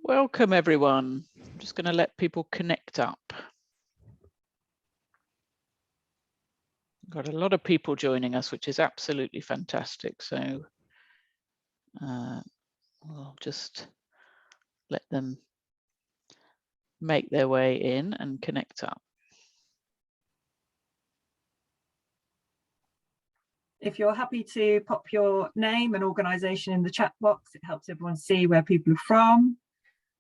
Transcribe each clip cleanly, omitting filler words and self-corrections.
Welcome everyone. I'm just going to let people connect up. Got a lot of people joining us, which is absolutely fantastic. So we'll just let them make their way in and connect up. If you're happy to pop your name and organisation in the chat box, it helps everyone see where people are from,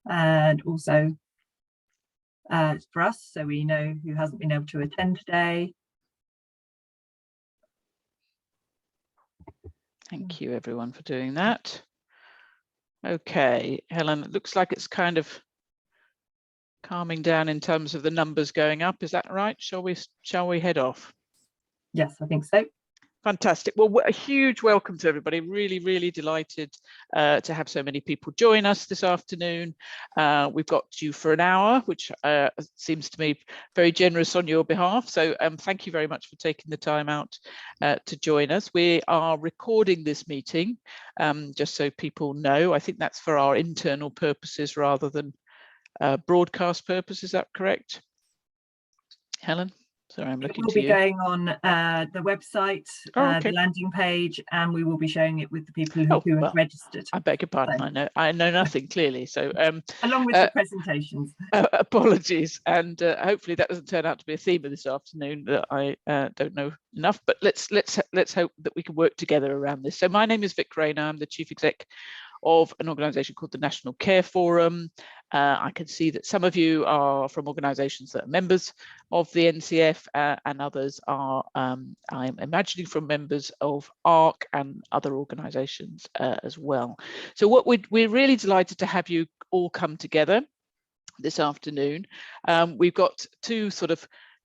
and also for us, so we know who hasn't been able to attend today. Thank you everyone for doing that. Okay, Helen, it looks like it's kind of calming down in terms of the numbers going up. Is that right? Shall we head off? Yes, I think so. Fantastic. Well, a huge welcome to everybody. Really delighted to have so many people join us this afternoon. We've got you for an hour, which seems to me very generous on your behalf. So thank you very much for taking the time out to join us. We are recording this meeting, just so people know. I think that's for our internal purposes rather than broadcast purposes. Is that correct, Helen? Sorry, I'm looking to you. It will be going on the website, okay. the landing page, and we will be sharing it with the people who have registered. I beg your pardon. So. I know nothing clearly. So along with the presentations. Apologies, and hopefully that doesn't turn out to be a theme of this afternoon that I don't know enough. But let's hope that we can work together around this. So my name is Vic Rayner. I'm the Chief Exec of an organisation called the National Care Forum. I can see that some of you are from organisations that are members of the NCF and others are, I'm imagining, from members of ARC and other organisations as well. So we're really delighted to have you all come together this afternoon. We've got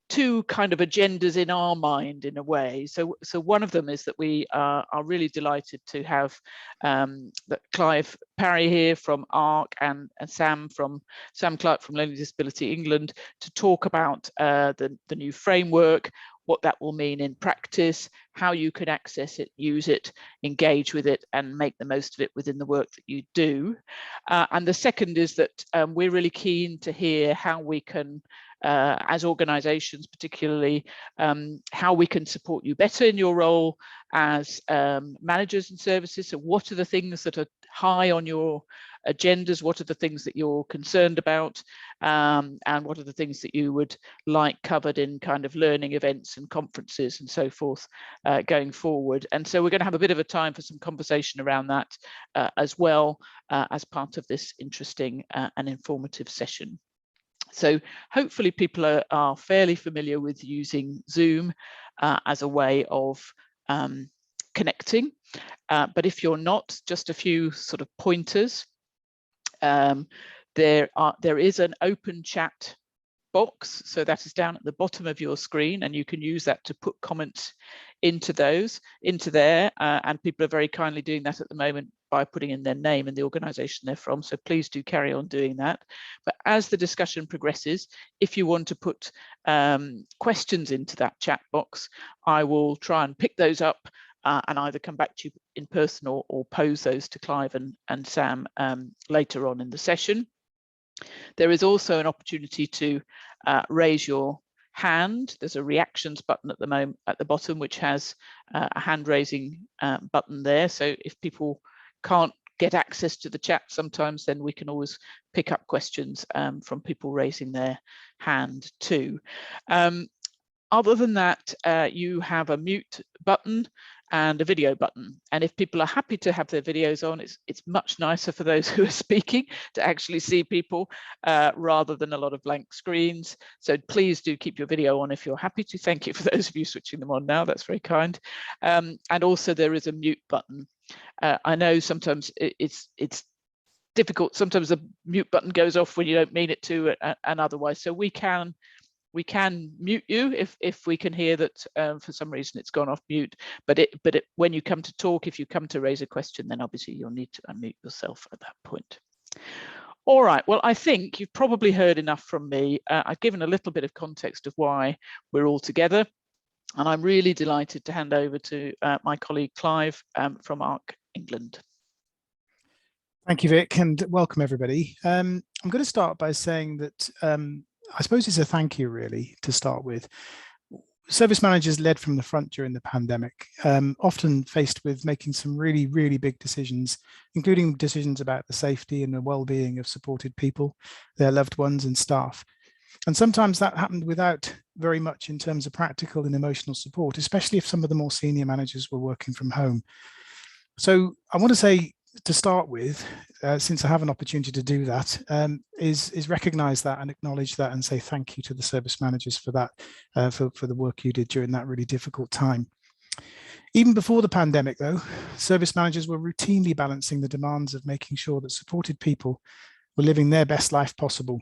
two kind of agendas in our mind, in a way. So one of them is that we are really delighted to have that Clive Parry here from ARC and Sam Clark from Learning Disability England to talk about the new framework, what that will mean in practice, how you can access it, use it, engage with it, and make the most of it within the work that you do. And the second is that we're really keen to hear how we can, as organisations particularly, how we can support you better in your role as managers and services. So what are the things that are high on your agendas? What are the things that you're concerned about? And what are the things that you would like covered in kind of learning events and conferences and so forth going forward? And so we're going to have a bit of a time for some conversation around that as well as part of this interesting and informative session. So hopefully people are fairly familiar with using Zoom as a way of connecting. But if you're not, just a few sort of pointers. There is an open chat box, so that is down at the bottom of your screen, and you can use that to put comments into there, and people are very kindly doing that at the moment by putting in their name and the organisation they're from, so please do carry on doing that. But as the discussion progresses, if you want to put questions into that chat box, I will try and pick those up and either come back to you in person or pose those to Clive and Sam later on in the session. There is also an opportunity to raise your hand. There's a reactions button at the moment at the bottom, which has a hand raising button there. So if people can't get access to the chat sometimes, then we can always pick up questions from people raising their hand too. Other than that, you have a mute button and a video button. And if people are happy to have their videos on, it's much nicer for those who are speaking to actually see people rather than a lot of blank screens. So please do keep your video on if you're happy to. Thank you for those of you switching them on now, that's very kind. And also there is a mute button. I know sometimes it's difficult. Sometimes the mute button goes off when you don't mean it to and otherwise. So we can mute you if we can hear that for some reason it's gone off mute, but when you come to talk, if you come to raise a question, then obviously you'll need to unmute yourself at that point. All right, well, I think you've probably heard enough from me. I've given a little bit of context of why we're all together, and I'm really delighted to hand over to my colleague Clive from ARC England. Thank you, Vic, and welcome everybody. I'm going to start by saying that I suppose it's a thank you really to start with. Service managers led from the front during the pandemic, often faced with making some really, really big decisions, including decisions about the safety and the well-being of supported people, their loved ones and staff. And sometimes that happened without very much in terms of practical and emotional support, especially if some of the more senior managers were working from home. So I want to say, to start with, since I have an opportunity to do that, is recognise that and acknowledge that and say thank you to the service managers for that, for the work you did during that really difficult time. Even before the pandemic, though, service managers were routinely balancing the demands of making sure that supported people were living their best life possible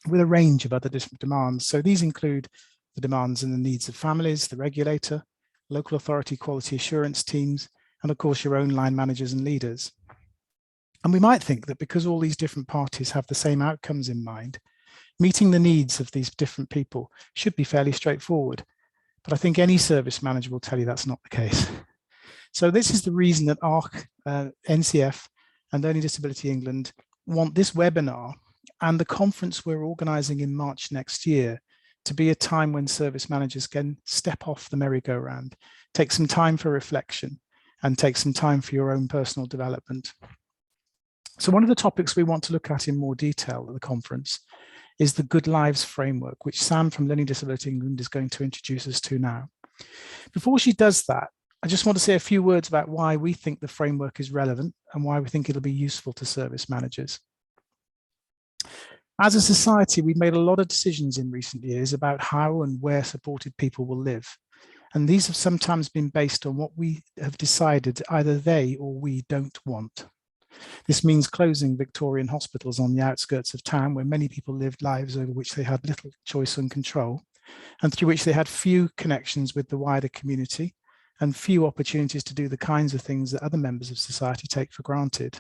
with a range of other different demands. So these include the demands and the needs of families, the regulator, local authority quality assurance teams, and of course your own line managers and leaders. And we might think that because all these different parties have the same outcomes in mind, meeting the needs of these different people should be fairly straightforward. But I think any service manager will tell you that's not the case. So this is the reason that ARC, NCF and Learning Disability England want this webinar and the conference we're organising in March next year to be a time when service managers can step off the merry-go-round, take some time for reflection, and take some time for your own personal development. So one of the topics we want to look at in more detail at the conference is the Good Lives framework, which Sam from Learning Disability England is going to introduce us to now. Before she does that, I just want to say a few words about why we think the framework is relevant and why we think it'll be useful to service managers. As a society, we've made a lot of decisions in recent years about how and where supported people will live. And these have sometimes been based on what we have decided either they or we don't want. This means closing Victorian hospitals on the outskirts of town where many people lived lives over which they had little choice and control, and through which they had few connections with the wider community and few opportunities to do the kinds of things that other members of society take for granted.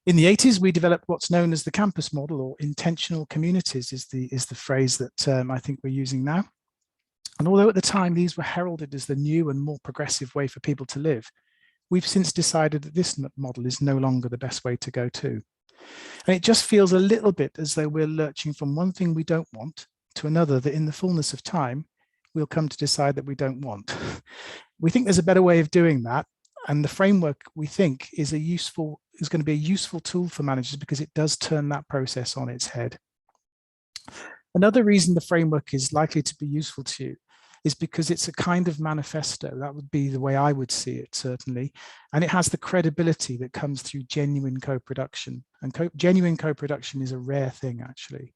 In the 80s, we developed what's known as the campus model, or intentional communities is the phrase that I think we're using now. And although at the time these were heralded as the new and more progressive way for people to live, we've since decided that this model is no longer the best way to go to. And it just feels a little bit as though we're lurching from one thing we don't want to another that in the fullness of time, we'll come to decide that we don't want. We think there's a better way of doing that. And the framework, we think, is going to be a useful tool for managers because it does turn that process on its head. Another reason the framework is likely to be useful to you is because it's a kind of manifesto. That would be the way I would see it, certainly. And it has the credibility that comes through genuine co-production. And genuine co-production is a rare thing, actually.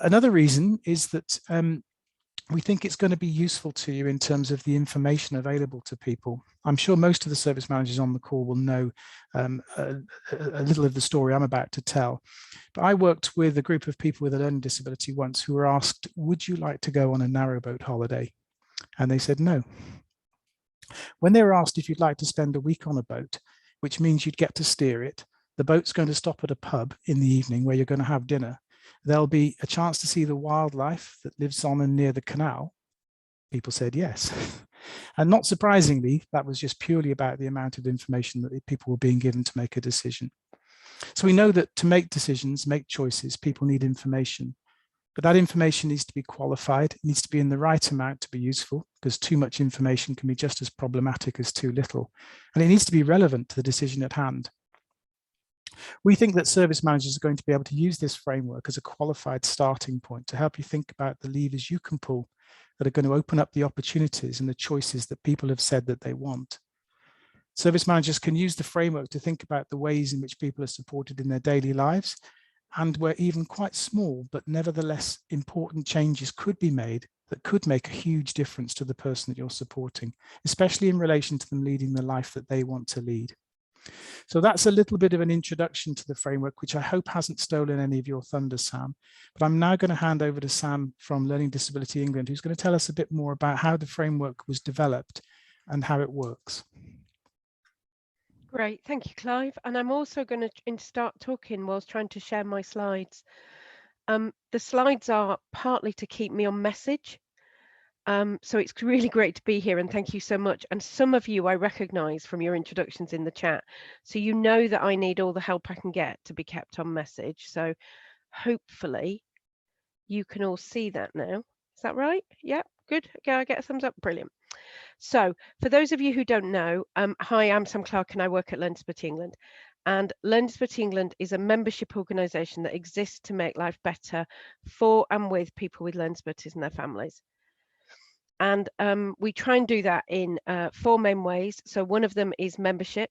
Another reason is that we think it's going to be useful to you in terms of the information available to people. I'm sure most of the service managers on the call will know a little of the story I'm about to tell. But I worked with a group of people with a learning disability once who were asked, would you like to go on a narrowboat holiday? And they said no. When they were asked if you'd like to spend a week on a boat, which means you'd get to steer it, the boat's going to stop at a pub in the evening where you're going to have dinner. There'll be a chance to see the wildlife that lives on and near the canal. People said yes. And not surprisingly, that was just purely about the amount of information that people were being given to make a decision. So we know that to make decisions, make choices, people need information. But that information needs to be qualified. It needs to be in the right amount to be useful, because too much information can be just as problematic as too little. And it needs to be relevant to the decision at hand. We think that service managers are going to be able to use this framework as a qualified starting point to help you think about the levers you can pull that are going to open up the opportunities and the choices that people have said that they want. Service managers can use the framework to think about the ways in which people are supported in their daily lives, and where even quite small but nevertheless important changes could be made that could make a huge difference to the person that you're supporting, especially in relation to them leading the life that they want to lead. So that's a little bit of an introduction to the framework, which I hope hasn't stolen any of your thunder, Sam. But I'm now going to hand over to Sam from Learning Disability England, who's going to tell us a bit more about how the framework was developed and how it works. Great, thank you, Clive. And I'm also going to start talking whilst trying to share my slides. The slides are partly to keep me on message, So it's really great to be here, and thank you so much. And some of you I recognise from your introductions in the chat. So you know that I need all the help I can get to be kept on message. So hopefully you can all see that now. Is that right? Yeah, good. Okay, I get a thumbs up. Brilliant. So for those of you who don't know, hi, I'm Sam Clark and I work at Learning Disabilities England. And Learning Disabilities England is a membership organisation that exists to make life better for and with people with learning disabilities and their families. And we try and do that in 4 main ways. So one of them is membership.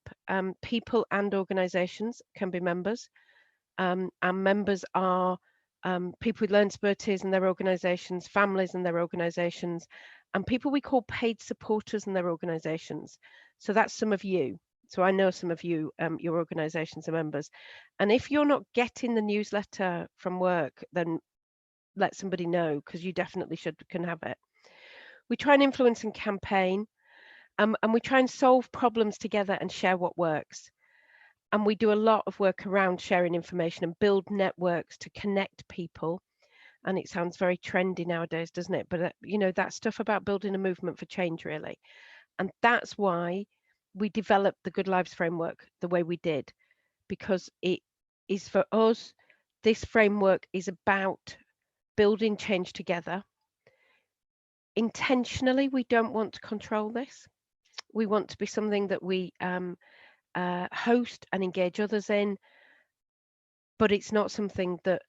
People and organisations can be members. And members are people with learning disabilities and their organisations, families and their organisations, and people we call paid supporters and their organisations. So that's some of you. So I know some of you, your organisations are members. And if you're not getting the newsletter from work, then let somebody know, because you definitely can have it. We try and influence and campaign, and we try and solve problems together and share what works. And we do a lot of work around sharing information and build networks to connect people. And it sounds very trendy nowadays, doesn't it? But you know, that stuff about building a movement for change, really. And that's why we developed the Good Lives framework the way we did, because it is, for us, this framework is about building change together. Intentionally, we don't want to control this. We want to be something that we host and engage others in, but it's not something that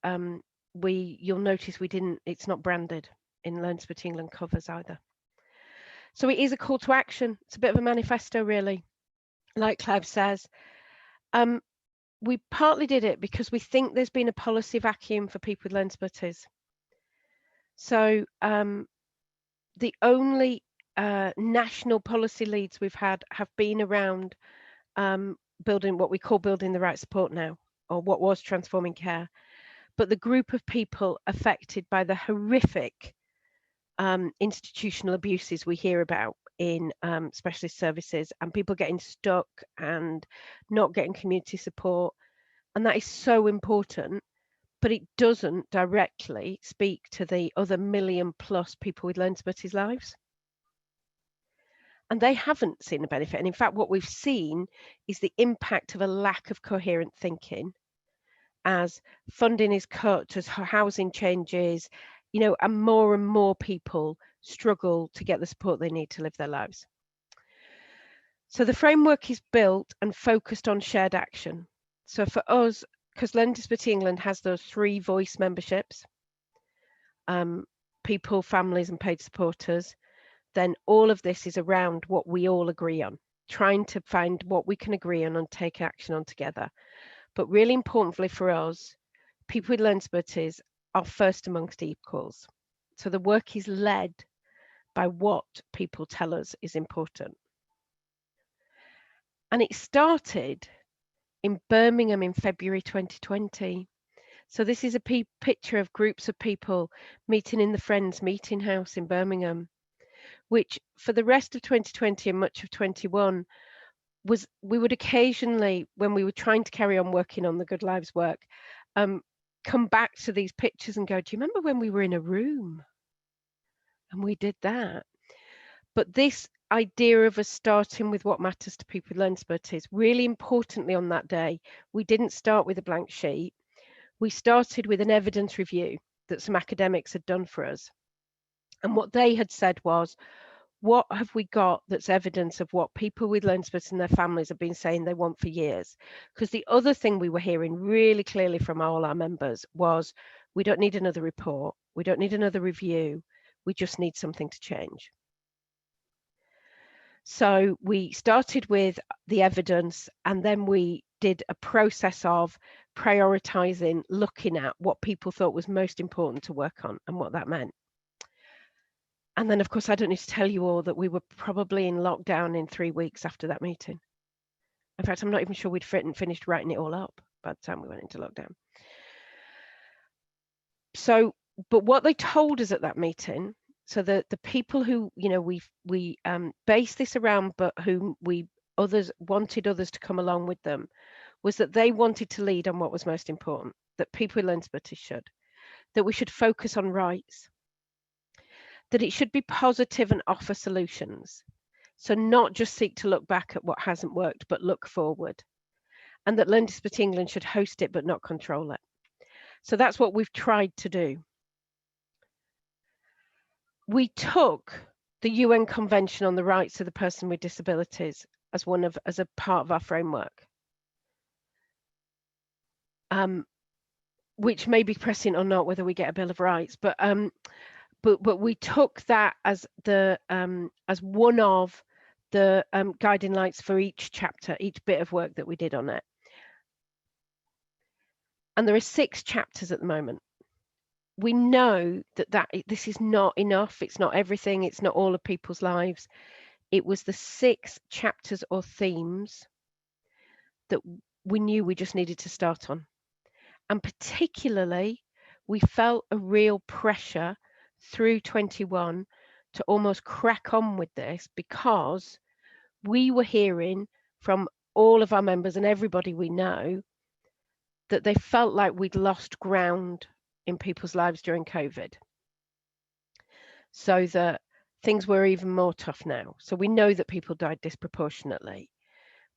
you'll notice it's not branded in Learning Disabilities England covers either. So it is a call to action. It's a bit of a manifesto, really. Like Clive says, we partly did it because we think there's been a policy vacuum for people with learning disabilities. So the only national policy leads we've had have been around building what we call building the right support now, or what was transforming care. But the group of people affected by the horrific institutional abuses we hear about in specialist services, and people getting stuck and not getting community support, and that is so important, but it doesn't directly speak to the other 1 million+ people with learning disabilities lives. And they haven't seen the benefit. And in fact, what we've seen is the impact of a lack of coherent thinking, as funding is cut, as housing changes, you know, and more people struggle to get the support they need to live their lives. So the framework is built and focused on shared action. So for us, because Learning Disabilities England has those 3 voice memberships, people, families and paid supporters, then all of this is around what we all agree on, trying to find what we can agree on and take action on together. But really importantly for us, people with learning disabilities are first amongst equals. So the work is led by what people tell us is important. And it started in Birmingham in February 2020. So this is a picture of groups of people meeting in the Friends Meeting House in Birmingham, which for the rest of 2020 and much of 21 was, we would occasionally, when we were trying to carry on working on the Good Lives work, come back to these pictures and go, do you remember when we were in a room and we did that? But this idea of us starting with what matters to people with learning disabilities, really importantly on that day, we didn't start with a blank sheet. We started with an evidence review that some academics had done for us. And what they had said was, what have we got that's evidence of what people with learning disabilities and their families have been saying they want for years? Because the other thing we were hearing really clearly from all our members was, we don't need another report, we don't need another review, we just need something to change. So we started with the evidence, and then we did a process of prioritizing, looking at what people thought was most important to work on and what that meant. And then, of course, I don't need to tell you all that we were probably in lockdown in 3 weeks after that meeting. In fact, I'm not even sure we'd finished writing it all up by the time we went into lockdown. So, but what they told us at that meeting, so the people who, you know, we based this around, but whom others wanted others to come along with them, was that they wanted to lead on what was most important, that people with learning disabilities should, that we should focus on rights, that it should be positive and offer solutions. So not just seek to look back at what hasn't worked, but look forward. And that Learning Disabilities England should host it, but not control it. So that's what we've tried to do. We took the UN Convention on the Rights of the Person with Disabilities as a part of our framework, which may be prescient or not, whether we get a Bill of Rights, but we took that as one of the guiding lights for each chapter, each bit of work that we did on it. And there are 6 chapters at the moment. We know that this is not enough. It's not everything. It's not all of people's lives. It was the 6 chapters or themes that we knew we just needed to start on. And particularly, we felt a real pressure through 21 to almost crack on with this, because we were hearing from all of our members and everybody we know that they felt like we'd lost ground in people's lives during COVID. So that things were even more tough now. So we know that people died disproportionately,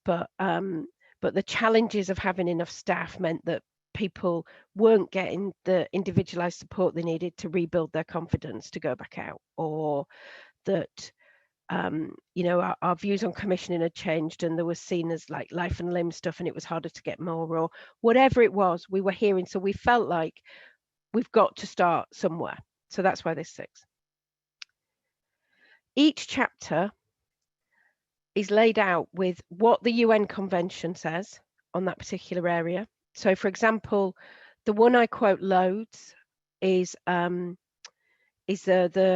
but the challenges of having enough staff meant that people weren't getting the individualized support they needed to rebuild their confidence to go back out, or that our views on commissioning had changed and there was seen as like life and limb stuff and it was harder to get more, or whatever it was we were hearing. So we felt like we've got to start somewhere. So that's why there's 6. Each chapter is laid out with what the UN Convention says on that particular area. So for example, the one I quote loads is the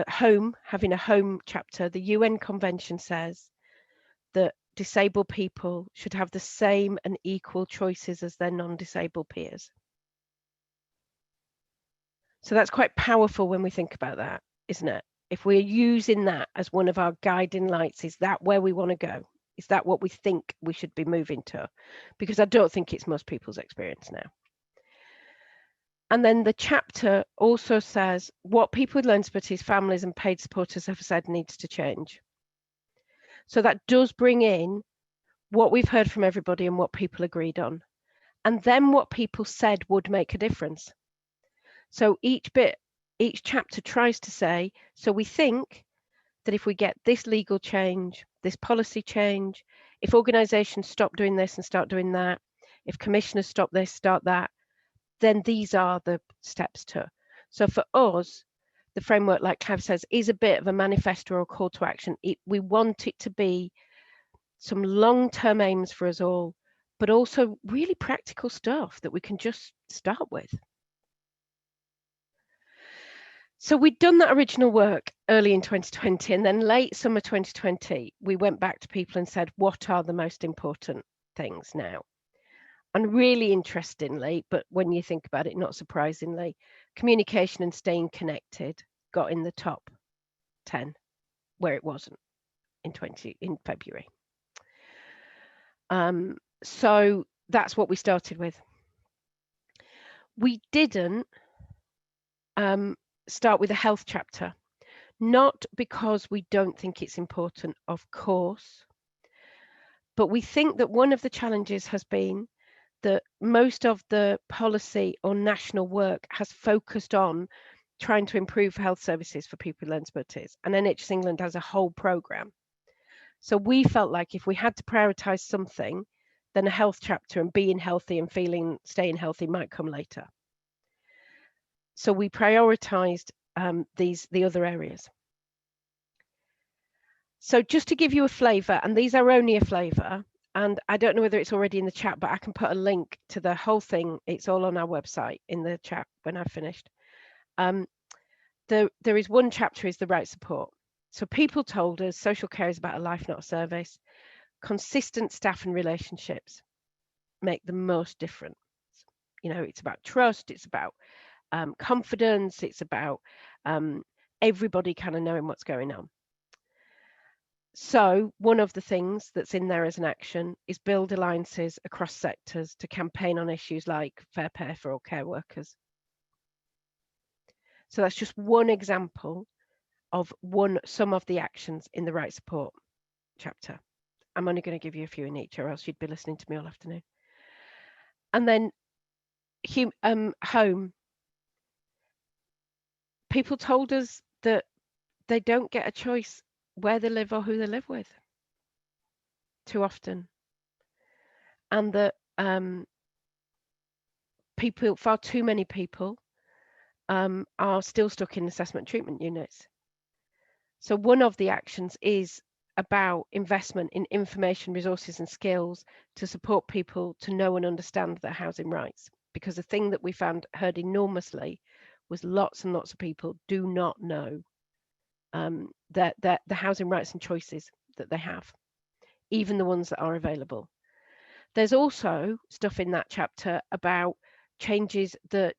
home, having a home chapter. The UN Convention says that disabled people should have the same and equal choices as their non-disabled peers. So that's quite powerful when we think about that, isn't it? If we're using that as one of our guiding lights, is that where we want to go? Is that what we think we should be moving to? Because I don't think it's most people's experience now. And then the chapter also says what people with learning disabilities, families and paid supporters have said needs to change. So that does bring in what we've heard from everybody and what people agreed on. And then what people said would make a difference. So each chapter tries to say, so we think that if we get this legal change, this policy change, if organisations stop doing this and start doing that, if commissioners stop this, start that, then these are the steps to. So for us, the framework, like Clive says, is a bit of a manifesto or a call to action. We want it to be some long-term aims for us all, but also really practical stuff that we can just start with. So we'd done that original work early in 2020, and then late summer 2020, we went back to people and said, what are the most important things now? And really interestingly, but when you think about it, not surprisingly, communication and staying connected got in the top 10, where it wasn't in February. So that's what we started with. We didn't start with a health chapter, not because we don't think it's important, of course, but we think that one of the challenges has been that most of the policy or national work has focused on trying to improve health services for people with learning disabilities, and NHS England has a whole programme. So we felt like if we had to prioritise something, then a health chapter and being healthy and staying healthy might come later. So we prioritised the other areas. So just to give you a flavour, and these are only a flavour, and I don't know whether it's already in the chat, but I can put a link to the whole thing. It's all on our website in the chat when I've finished. There is one chapter is the right support. So people told us social care is about a life, not a service. Consistent staff and relationships make the most difference. You know, it's about trust, it's about confidence, it's about everybody kind of knowing what's going on. So one of the things that's in there as an action is build alliances across sectors to campaign on issues like fair pay for all care workers. So that's just one example of some of the actions in the right support chapter. I'm only going to give you a few in each, or else you'd be listening to me all afternoon. And then home. People told us that they don't get a choice where they live or who they live with too often, and that far too many people are still stuck in assessment treatment units. So one of the actions is about investment in information, resources and skills to support people to know and understand their housing rights, because the thing that we heard enormously was lots and lots of people do not know the housing rights and choices that they have, even the ones that are available. There's also stuff in that chapter about changes that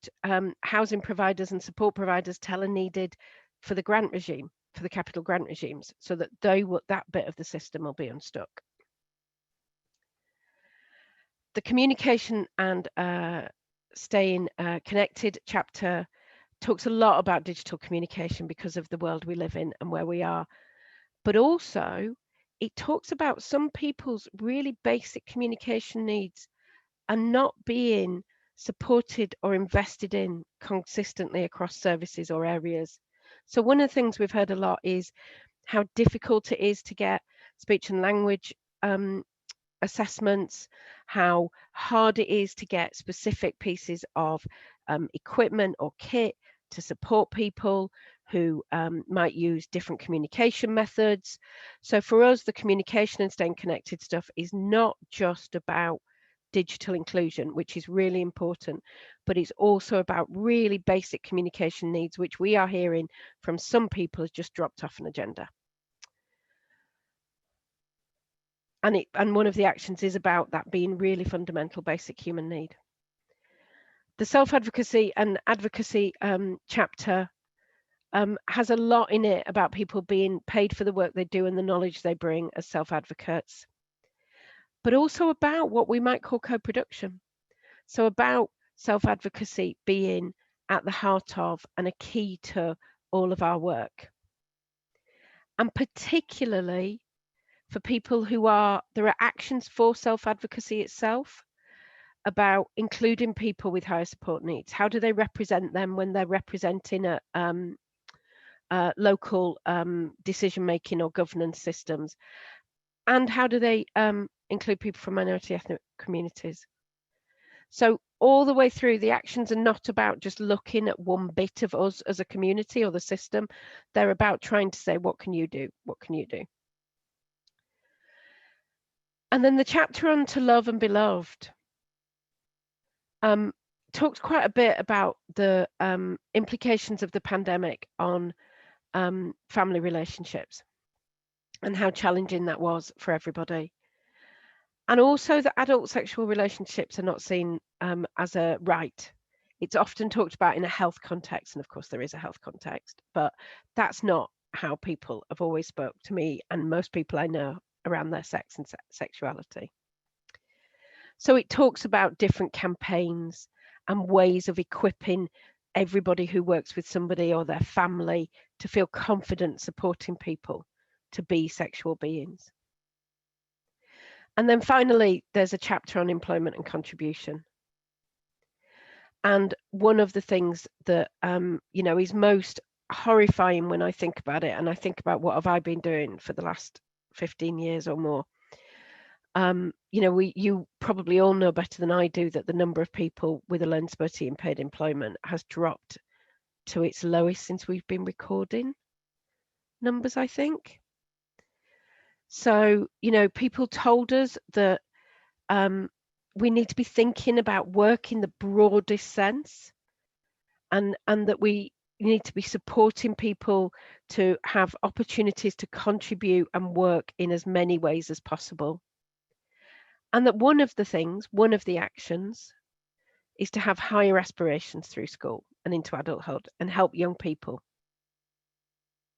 housing providers and support providers tell are needed for the grant regime, for the capital grant regimes, so that that bit of the system will be unstuck. The communication and staying connected chapter talks a lot about digital communication because of the world we live in and where we are, but also it talks about some people's really basic communication needs and not being supported or invested in consistently across services or areas. So one of the things we've heard a lot is how difficult it is to get speech and language assessments, how hard it is to get specific pieces of equipment or kit to support people who might use different communication methods. So for us, the communication and staying connected stuff is not just about digital inclusion, which is really important, but it's also about really basic communication needs, which we are hearing from some people has just dropped off an agenda. And one of the actions is about that being really fundamental basic human need. The self-advocacy and advocacy chapter has a lot in it about people being paid for the work they do and the knowledge they bring as self-advocates, but also about what we might call co-production. So about self-advocacy being at the heart of and a key to all of our work. And particularly for people there are actions for self-advocacy itself, about including people with higher support needs. How do they represent them when they're representing local decision-making or governance systems? And how do they include people from minority ethnic communities? So all the way through, the actions are not about just looking at one bit of us as a community or the system. They're about trying to say, what can you do? What can you do? And then the chapter on To Love and Be Loved talks quite a bit about the implications of the pandemic on family relationships and how challenging that was for everybody. And also that adult sexual relationships are not seen as a right. It's often talked about in a health context, and of course there is a health context, but that's not how people have always spoke to me and most people I know around their sex and sexuality. So it talks about different campaigns and ways of equipping everybody who works with somebody or their family to feel confident supporting people to be sexual beings. And then finally, there's a chapter on employment and contribution. And one of the things that is most horrifying when I think about it, and I think about what have I been doing for the last 15 years or more, you probably all know better than I do that the number of people with a learning disability in paid employment has dropped to its lowest since we've been recording numbers, I think. So, people told us that we need to be thinking about work in the broadest sense, and that we need to be supporting people to have opportunities to contribute and work in as many ways as possible. And that one of the actions is to have higher aspirations through school and into adulthood and help young people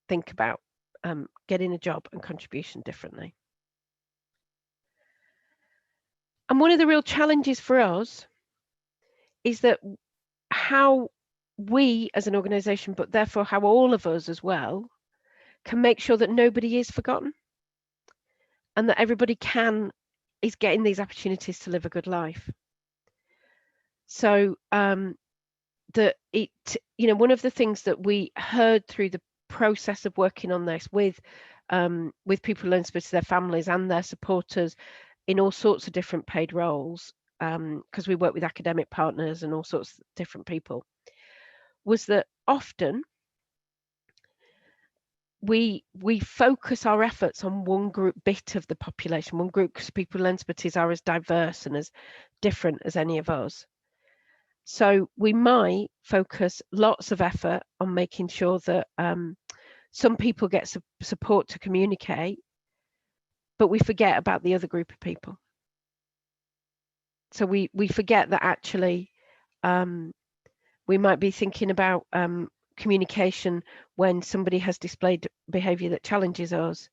think about getting a job and contribution differently. And one of the real challenges for us is that how we as an organisation, but therefore how all of us as well, can make sure that nobody is forgotten and that everybody is getting these opportunities to live a good life. So one of the things that we heard through the process of working on this with people with learning disabilities, their families and their supporters in all sorts of different paid roles, because we work with academic partners and all sorts of different people, was that often we focus our efforts on one bit of the population, one group, because people with learning disabilities are as diverse and as different as any of us. So we might focus lots of effort on making sure that some people get support to communicate, but we forget about the other group of people. So we forget that actually we might be thinking about communication when somebody has displayed behaviour that challenges us,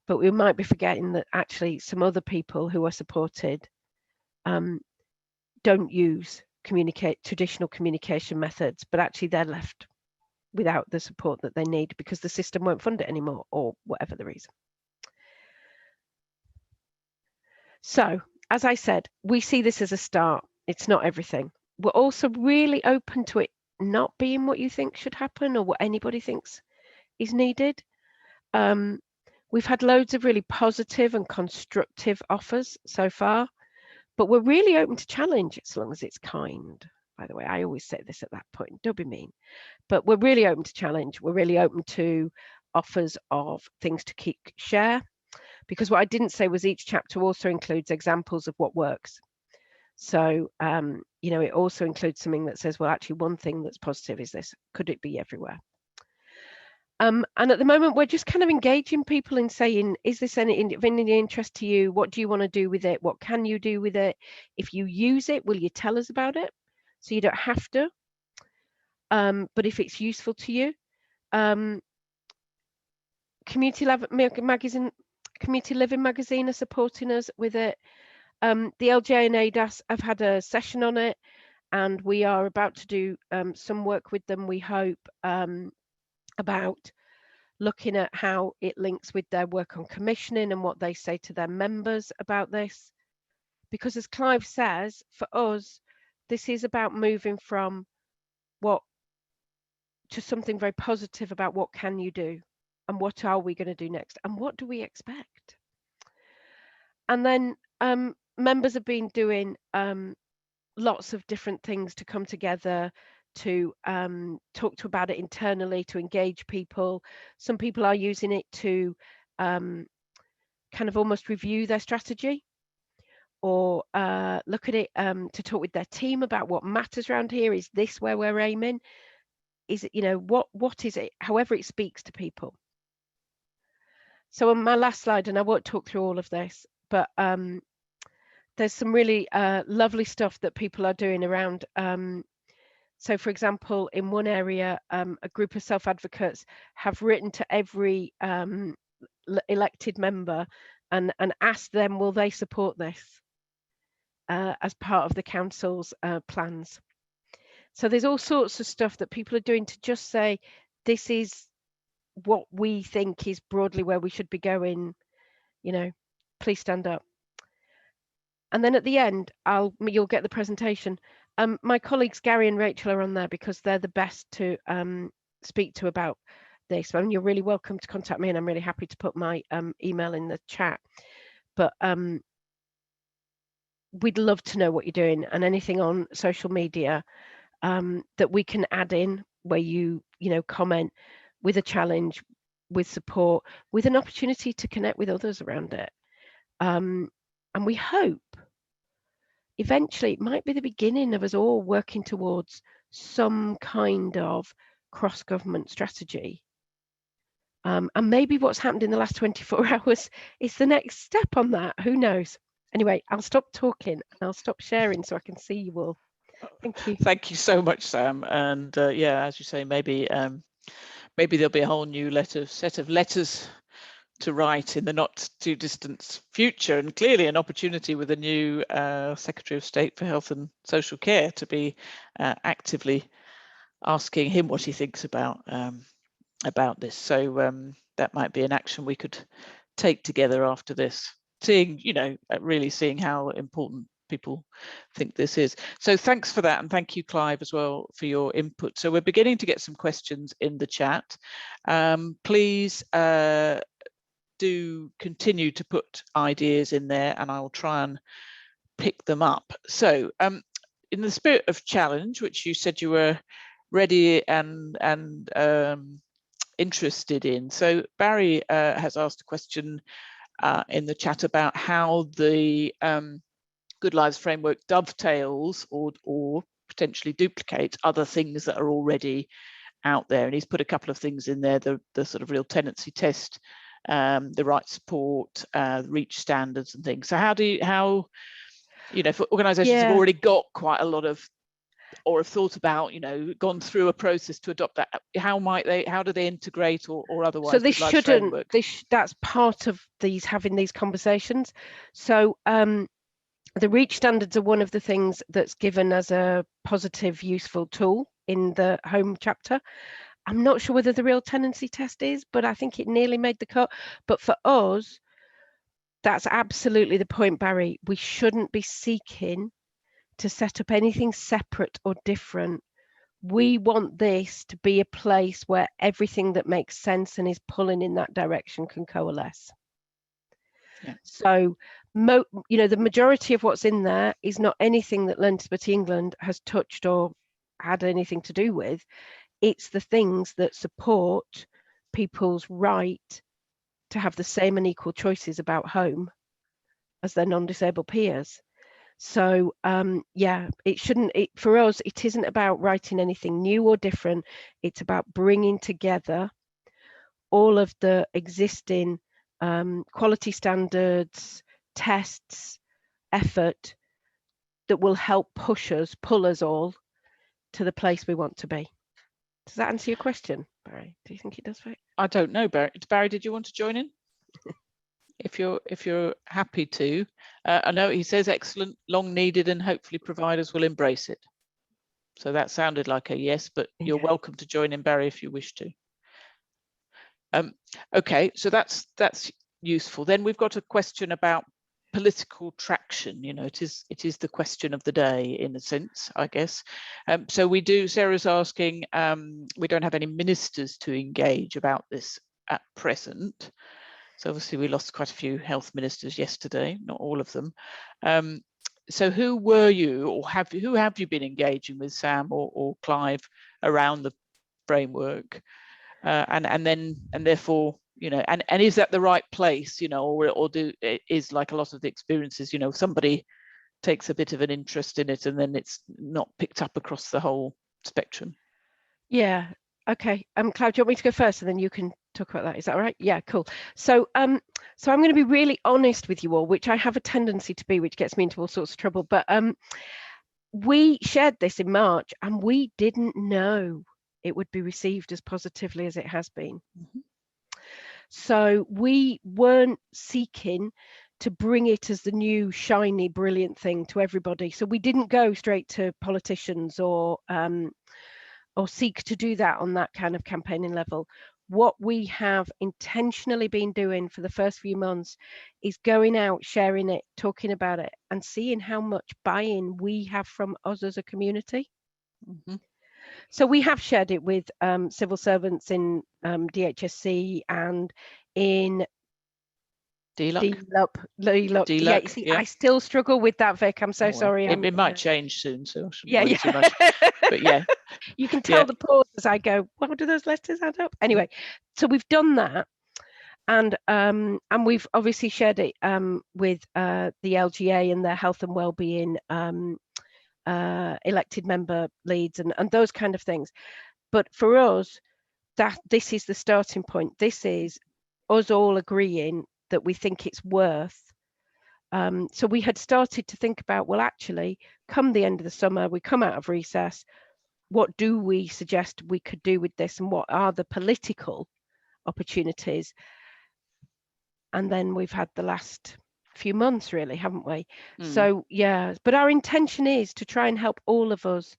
but we might be forgetting that actually some other people who are supported don't use traditional communication methods, but actually they're left without the support that they need because the system won't fund it anymore, or whatever the reason. So, as I said, we see this as a start. It's not everything. We're also really open to it not being what you think should happen or what anybody thinks is needed. We've had loads of really positive and constructive offers so far, but we're really open to challenge as long as it's kind. By the way, I always say this at that point, don't be mean. But we're really open to challenge. We're really open to offers of things to share, because what I didn't say was each chapter also includes examples of what works. So, it also includes something that says, well, actually, one thing that's positive is this. Could it be everywhere? And at the moment, we're just kind of engaging people in saying, is this of any interest to you? What do you want to do with it? What can you do with it? If you use it, will you tell us about it? So you don't have to. But if it's useful to you, Community Living Magazine are supporting us with it. The LGA and ADAS have had a session on it, and we are about to do some work with them, we hope, about looking at how it links with their work on commissioning and what they say to their members about this. Because as Clive says, for us, this is about moving from to something very positive about what can you do and what are we going to do next and what do we expect. And then members have been doing lots of different things to come together, to talk about it internally, to engage people. Some people are using it to kind of almost review their strategy, or look at it to talk with their team about what matters around here. Is this where we're aiming? Is it, what is it? However it speaks to people. So on my last slide, and I won't talk through all of this, but there's some really lovely stuff that people are doing around. So for example, in one area, a group of self-advocates have written to every elected member and asked them, will they support this as part of the council's plans? So there's all sorts of stuff that people are doing to just say, this is what we think is broadly where we should be going, please stand up. And then at the end, you'll get the presentation. My colleagues Gary and Rachel are on there because they're the best to speak to about this. And you're really welcome to contact me, and I'm really happy to put my email in the chat. But we'd love to know what you're doing, and anything on social media that we can add in where you comment with a challenge, with support, with an opportunity to connect with others around it. And we hope eventually it might be the beginning of us all working towards some kind of cross-government strategy. And maybe what's happened in the last 24 hours is the next step on that. Who knows? Anyway, I'll stop talking and I'll stop sharing so I can see you all. Thank you. Thank you so much, Sam. And yeah, as you say, maybe there'll be a whole new set of letters to write in the not too distant future, and clearly an opportunity with a new Secretary of State for Health and Social Care to be actively asking him what he thinks about this. So that might be an action we could take together after this, seeing, you know, really seeing how important people think this is. So thanks for that, and thank you, Clive, as well for your input. So we're beginning to get some questions in the chat. Please do continue to put ideas in there, and I'll try and pick them up. So in the spirit of challenge, which you said you were ready and interested in, so Barry has asked a question in the chat about how the Good Lives framework dovetails or potentially duplicates other things that are already out there, and he's put a couple of things in there: the sort of real tenancy test, the right support, reach standards and things. So how you know, for organisations have already got quite a lot of, or have thought about, you know, gone through a process to adopt that, how do they integrate or otherwise? So this shouldn't, that's part of having these conversations. So the reach standards are one of the things that's given as a positive, useful tool in the home chapter. I'm not sure whether the real tenancy test is, but I think it nearly made the cut. But for us, that's absolutely the point, Barry. We shouldn't be seeking to set up anything separate or different. We want this to be a place where everything that makes sense and is pulling in that direction can coalesce. Yeah. So, you know, the majority of what's in there is not anything that Learning Disabilities England has touched or had anything to do with. It's the things that support people's right to have the same and equal choices about home as their non-disabled peers. So yeah, for us, it isn't about writing anything new or different. It's about bringing together all of the existing quality standards, tests, effort that will help pull us all to the place we want to be. Does that answer your question, Barry? Do you think it does? I don't know, Barry. Barry, did you want to join in? If you're happy to. I know he says excellent, long needed, and hopefully providers will embrace it. So that sounded like a yes, but you're welcome to join in, Barry, if you wish to. Okay, so that's useful. Then we've got a question about political traction. You know, it is the question of the day in a sense, I guess. So Sarah's asking, we don't have any ministers to engage about this at present. So obviously we lost quite a few health ministers yesterday, not all of them. So who were you, or who have you been engaging with, Sam or Clive, around the framework? And therefore, you know, and is that the right place, you know, or is like a lot of the experiences, you know, somebody takes a bit of an interest in it and then it's not picked up across the whole spectrum? Yeah. Okay. Clive, do you want me to go first and then you can talk about that? Is that all right? Yeah, cool. So I'm going to be really honest with you all, which I have a tendency to be, which gets me into all sorts of trouble. But we shared this in March and we didn't know it would be received as positively as it has been. Mm-hmm. So we weren't seeking to bring it as the new shiny brilliant thing to everybody. So we didn't go straight to politicians or seek to do that on that kind of campaigning level. What we have intentionally been doing for the first few months is going out, sharing it, talking about it, and seeing how much buy-in we have from us as a community. Mm-hmm. So we have shared it with civil servants in DHSC and in DLUP. Yeah, see, yeah. I still struggle with that, Vic. I'm so sorry. It might change soon, so I shouldn't worry too much. But yeah, you can tell the pause as I go, well, do those letters add up? Anyway, so we've done that, and we've obviously shared it with the LGA and their health and wellbeing elected member leads and those kind of things. But for us, this is the starting point. This is us all agreeing that we think it's worth. So we had started to think about, well, actually, come the end of the summer, we come out of recess, what do we suggest we could do with this, and what are the political opportunities? And then we've had the last few months, really, haven't we? So yeah, but our intention is to try and help all of us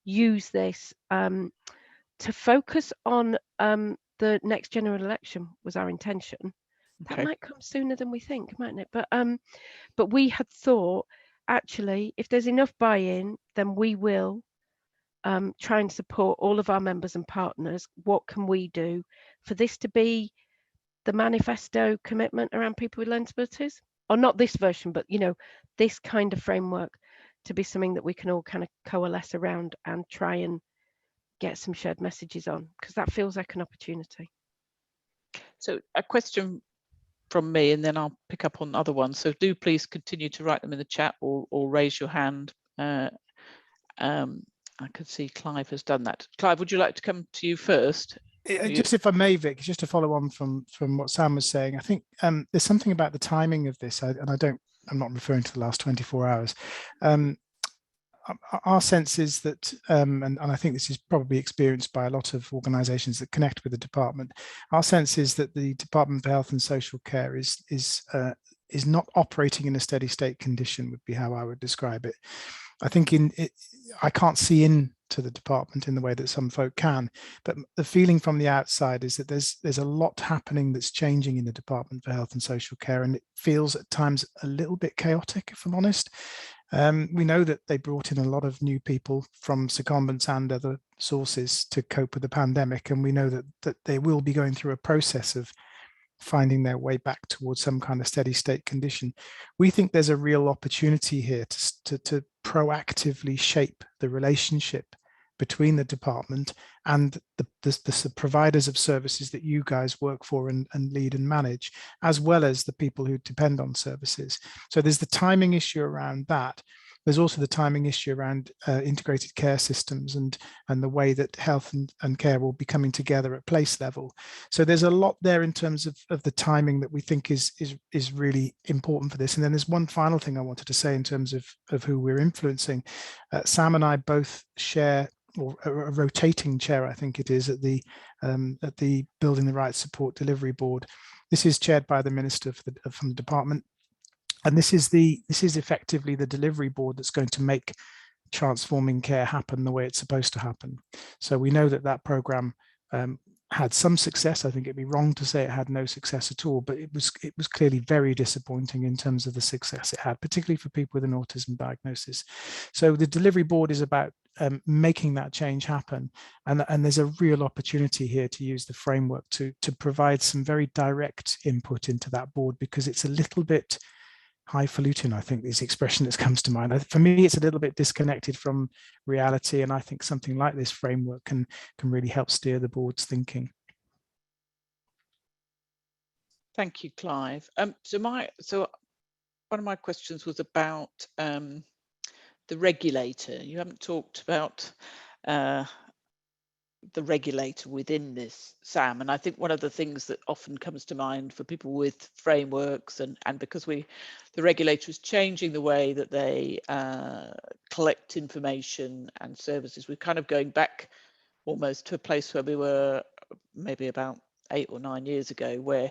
use this to focus on the next general election was our intention. That Okay. might come sooner than we think, mightn't it? But we had thought, actually, if there's enough buy-in, then we will try and support all of our members and partners. What can we do for this to be the manifesto commitment around people with learning disabilities? Or not this version, but this kind of framework to be something that we can all kind of coalesce around and try and get some shared messages on, because that feels like an opportunity. So a question from me, and then I'll pick up on other ones. So do please continue to write them in the chat or raise your hand. I could see Clive has done that. Clive, would you like to come to you first? Just if I may, Vic, just to follow on from what Sam was saying, I think there's something about the timing of this, and I'm not referring to the last 24 hours. Our sense is that, and I think this is probably experienced by a lot of organisations that connect with the department, our sense is that the Department for Health and Social Care is not operating in a steady state condition, would be how I would describe it. I think I can't see into the department in the way that some folk can, but the feeling from the outside is that there's a lot happening that's changing in the Department for Health and Social Care, and it feels at times a little bit chaotic, if I'm honest. We know that they brought in a lot of new people from secondments and other sources to cope with the pandemic, and we know that they will be going through a process of finding their way back towards some kind of steady state condition. We think there's a real opportunity here to proactively shape the relationship between the department and the providers of services that you guys work for and lead and manage, as well as the people who depend on services. So there's the timing issue around that. There's also the timing issue around integrated care systems and the way that health and care will be coming together at place level. So there's a lot there in terms of the timing that we think is really important for this. And then there's one final thing I wanted to say in terms of who we're influencing. Sam and I both share, or a rotating chair, I think it is, at the Building the Right Support Delivery Board. This is chaired by the Minister from the department. And this is effectively the delivery board that's going to make transforming care happen the way it's supposed to happen. So we know that programme had some success. I think it'd be wrong to say it had no success at all, but it was clearly very disappointing in terms of the success it had, particularly for people with an autism diagnosis. So the delivery board is about making that change happen, and there's a real opportunity here to use the framework to provide some very direct input into that board, because it's a little bit highfalutin, I think, is the expression that comes to mind. For me, it's a little bit disconnected from reality, and I think something like this framework can really help steer the board's thinking. Thank you, Clive. So one of my questions was about the regulator. You haven't talked about the regulator within this, Sam, and I think one of the things that often comes to mind for people with frameworks, and because the regulator is changing the way that they collect information and services, we're kind of going back almost to a place where we were maybe about 8 or 9 years ago, where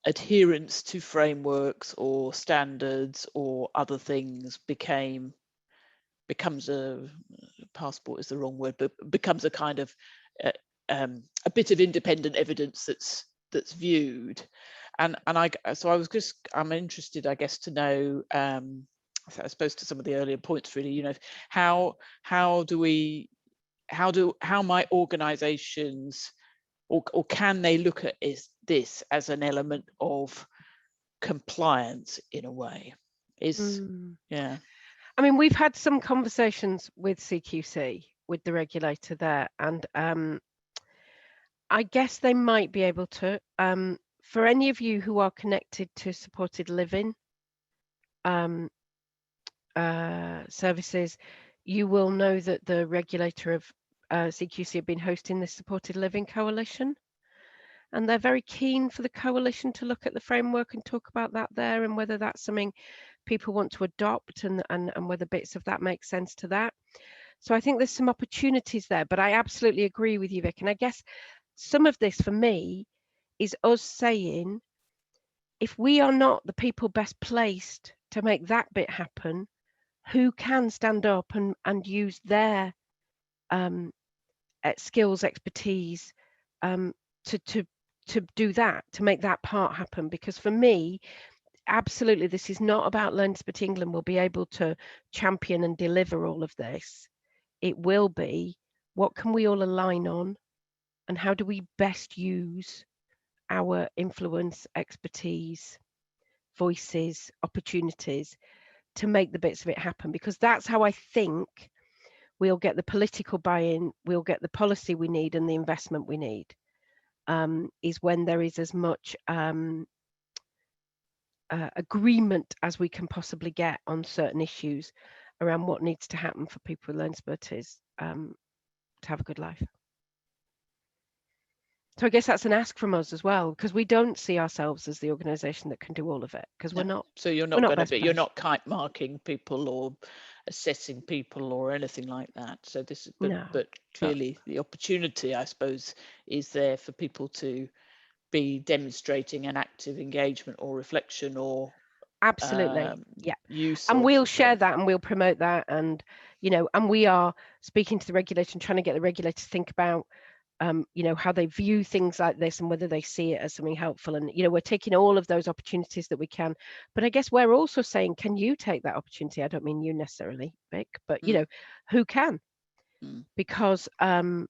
adherence to frameworks or standards or other things becomes a passport is the wrong word, but becomes a kind of a bit of independent evidence that's viewed, and I'm interested, I guess, to know, I suppose, to some of the earlier points, really, how might organisations or can they look at this as an element of compliance in a way? Yeah. I mean, we've had some conversations with CQC, with the regulator there, and I guess they might be able to. For any of you who are connected to supported living services, you will know that the regulator of CQC have been hosting this supported living coalition, and they're very keen for the coalition to look at the framework and talk about that there, and whether that's something people want to adopt, and whether bits of that make sense to that. So I think there's some opportunities there, but I absolutely agree with you, Vic. And I guess some of this for me is us saying, if we are not the people best placed to make that bit happen, who can stand up and use their skills, expertise to do that, to make that part happen. Because for me, absolutely, this is not about Learning Disabilities England will be able to champion and deliver all of this. It will be, what can we all align on, and how do we best use our influence, expertise, voices, opportunities to make the bits of it happen? Because that's how I think we'll get the political buy-in, we'll get the policy we need and the investment we need, is when there is as much agreement as we can possibly get on certain issues around what needs to happen for people with learning disabilities to have a good life. So I guess that's an ask from us as well, because we don't see ourselves as the organisation that can do all of it, because we're not. So you're not going to be, you're placed. not kite marking people or assessing people or anything like that. So this is, but clearly the opportunity, I suppose, is there for people to be demonstrating an active engagement or reflection or absolutely, yeah, use. And we'll share that and we'll promote that, and you know, and we are speaking to the regulator and trying to get the regulator to think about you know, how they view things like this and whether they see it as something helpful. And you know, we're taking all of those opportunities that we can, but I guess we're also saying, can you take that opportunity? I don't mean you necessarily, Vic, but you know, who can? Because I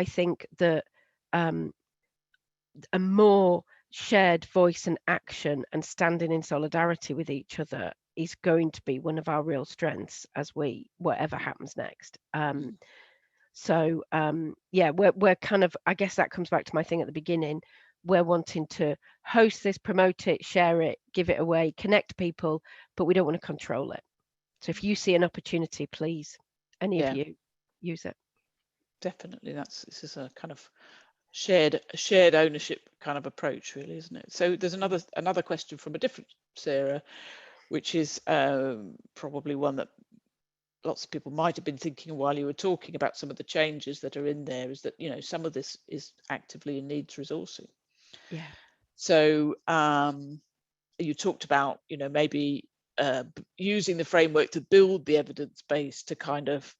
think that a more shared voice and action and standing in solidarity with each other is going to be one of our real strengths as we, whatever happens next. So yeah, we're kind of, I guess that comes back to my thing at the beginning. We're wanting to host this, promote it, share it, give it away, connect people, but we don't want to control it. So if you see an opportunity, please, any of you, use it. Definitely, this is a kind of shared ownership kind of approach, really, isn't it? So there's another question from a different Sarah, which is probably one that lots of people might have been thinking while you were talking about some of the changes that are in there, is that, you know, some of this is actively and needs resourcing. Yeah. So you talked about, you know, maybe using the framework to build the evidence base to kind of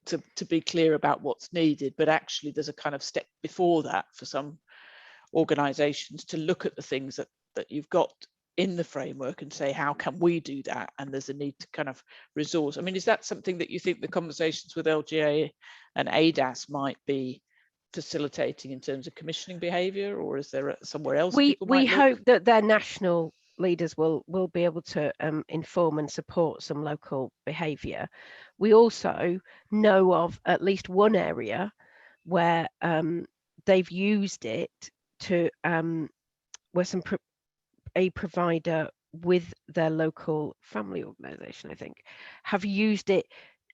to be clear about what's needed, but actually there's a kind of step before that for some organizations to look at the things that you've got in the framework and say, how can we do that? And there's a need to kind of resource. I mean, is that something that you think the conversations with LGA and ADAS might be facilitating in terms of commissioning behaviour, or is there somewhere else we people might hope look? that their national leaders will be able to inform and support some local behaviour. We also know of at least one area where they've used it to where a provider with their local family organisation, I think, have used it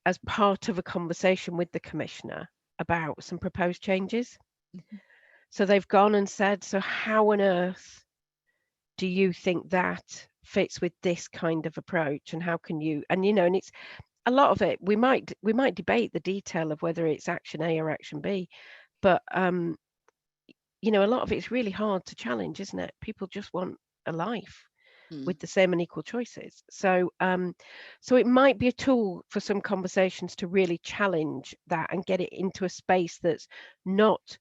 as part of a conversation with the commissioner about some proposed changes. So they've gone and said, so how on earth do you think that fits with this kind of approach, and how can you, and you know, and it's a lot of it, we might debate the detail of whether it's action A or action B, but you know, a lot of it's really hard to challenge, isn't it? People just want a life with the same and equal choices. So so it might be a tool for some conversations to really challenge that and get it into a space that's not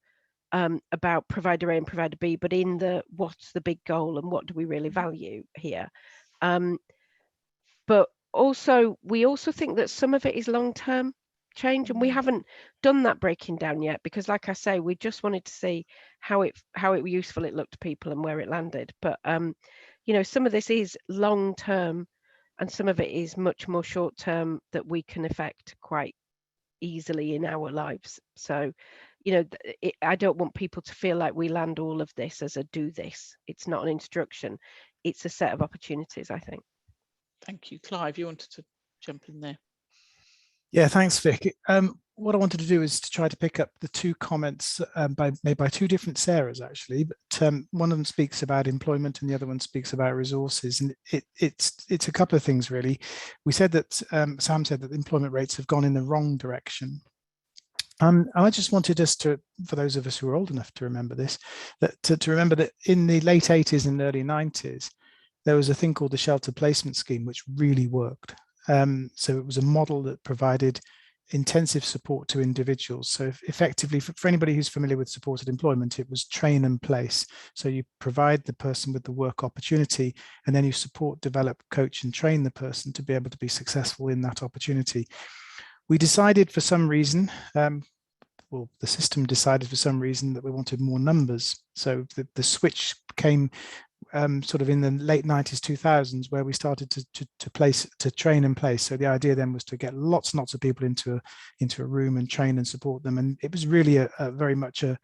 about provider A and provider B, but in the what's the big goal and what do we really value here. But also, we also think that some of it is long-term change, and we haven't done that breaking down yet, because like I say, we just wanted to see how useful it looked to people and where it landed. But you know, some of this is long-term and some of it is much more short-term that we can affect quite easily in our lives. So, you know, I don't want people to feel like we land all of this as a do this. It's not an instruction. It's a set of opportunities, I think. Thank you. Clive, you wanted to jump in there? Yeah, thanks, Vic. What I wanted to do is to try to pick up the two comments made by two different Sarahs, actually. But one of them speaks about employment and the other one speaks about resources. And it's a couple of things, really. We said that, Sam said that employment rates have gone in the wrong direction. And I just wanted us to, for those of us who are old enough to remember this, to remember that in the late 80s and early 90s, there was a thing called the shelter placement scheme, which really worked. So it was a model that provided intensive support to individuals. So effectively, for anybody who's familiar with supported employment, it was train and place. So you provide the person with the work opportunity, and then you support, develop, coach and train the person to be able to be successful in that opportunity. We decided for some reason, well, the system decided for some reason that we wanted more numbers. So the switch came sort of in the late 90s, 2000s, where we started to train and place. So the idea then was to get lots and lots of people into a room and train and support them. And it was really a very much a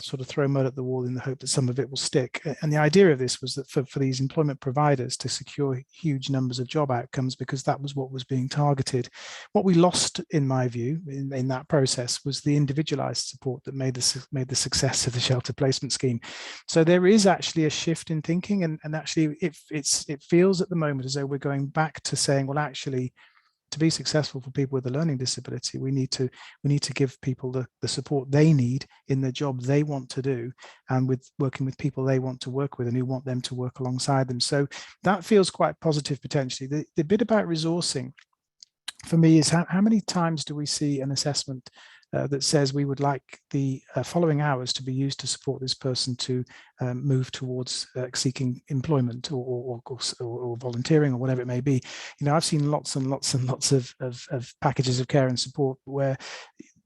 sort of throw mud at the wall in the hope that some of it will stick. And the idea of this was that for these employment providers to secure huge numbers of job outcomes, because that was what was being targeted. What we lost, in my view, in that process was the individualized support that made the success of the shelter placement scheme. So there is actually a shift in thinking, and actually it feels at the moment as though we're going back to saying, well, actually, to be successful for people with a learning disability, we need to give people the support they need in the job they want to do, and with working with people they want to work with and who want them to work alongside them. So that feels quite positive potentially. The bit about resourcing for me is how many times do we see an assessment that says we would like the following hours to be used to support this person to move towards seeking employment or volunteering or whatever it may be. You know, I've seen lots and lots and lots of packages of care and support where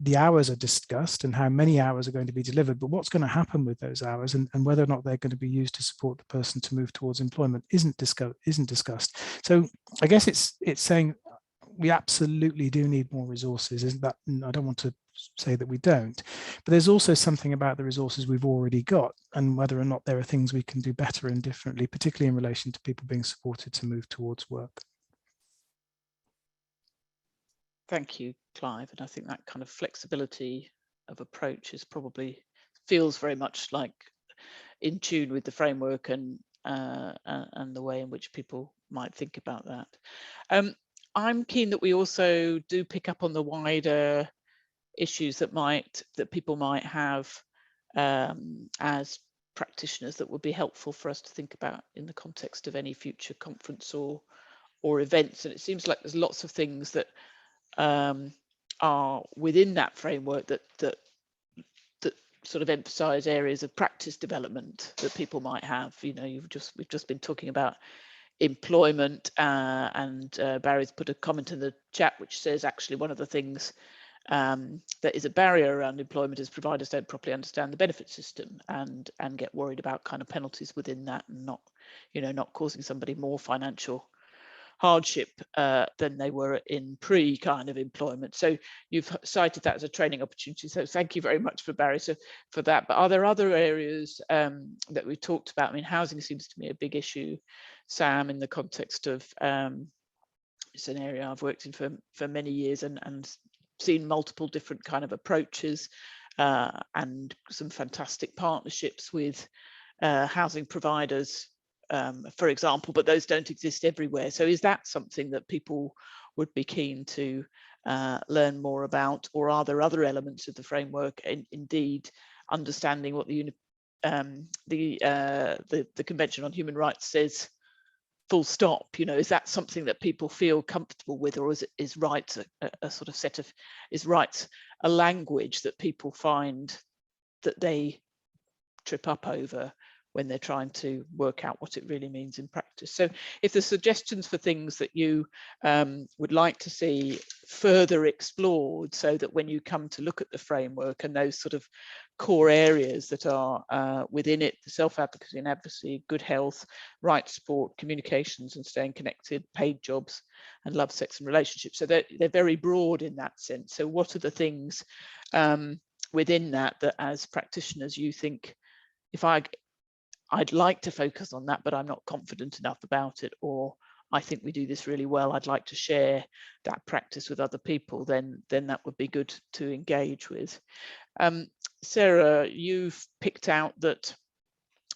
the hours are discussed and how many hours are going to be delivered, but what's going to happen with those hours and whether or not they're going to be used to support the person to move towards employment isn't discussed. So I guess it's saying we absolutely do need more resources. Isn't that? I don't want to say that we don't, but there's also something about the resources we've already got and whether or not there are things we can do better and differently, particularly in relation to people being supported to move towards work. Thank you, Clive. And I think that kind of flexibility of approach is probably feels very much like in tune with the framework and the way in which people might think about that. I'm keen that we also do pick up on the wider issues that people might have as practitioners that would be helpful for us to think about in the context of any future conference or events. And it seems like there's lots of things that are within that framework that sort of emphasize areas of practice development that people might have. You know, we've just been talking about employment, and Barry's put a comment in the chat which says actually one of the things that is a barrier around employment is providers don't properly understand the benefit system and get worried about kind of penalties within that, and not causing somebody more financial hardship than they were in pre kind of employment. So you've cited that as a training opportunity. So thank you very much for Barry for that. But are there other areas that we talked about? I mean, housing seems to me a big issue, Sam, in the context of it's an area I've worked in for many years and seen multiple different kind of approaches and some fantastic partnerships with housing providers, for example, but those don't exist everywhere. So is that something that people would be keen to learn more about, or are there other elements of the framework, indeed understanding what the Convention on Human Rights says, full stop? You know, is that something that people feel comfortable with, or is rights a sort of set of, is rights a language that people find that they trip up over when they're trying to work out what it really means in practice? So if there's suggestions for things that you would like to see further explored, so that when you come to look at the framework and those sort of core areas that are within it, the self-advocacy and advocacy, good health, right support, communications and staying connected, paid jobs, and love, sex and relationships. So they're very broad in that sense. So what are the things within that as practitioners you think, if I'd like to focus on that, but I'm not confident enough about it, or I think we do this really well, I'd like to share that practice with other people, then that would be good to engage with. Sarah, you've picked out that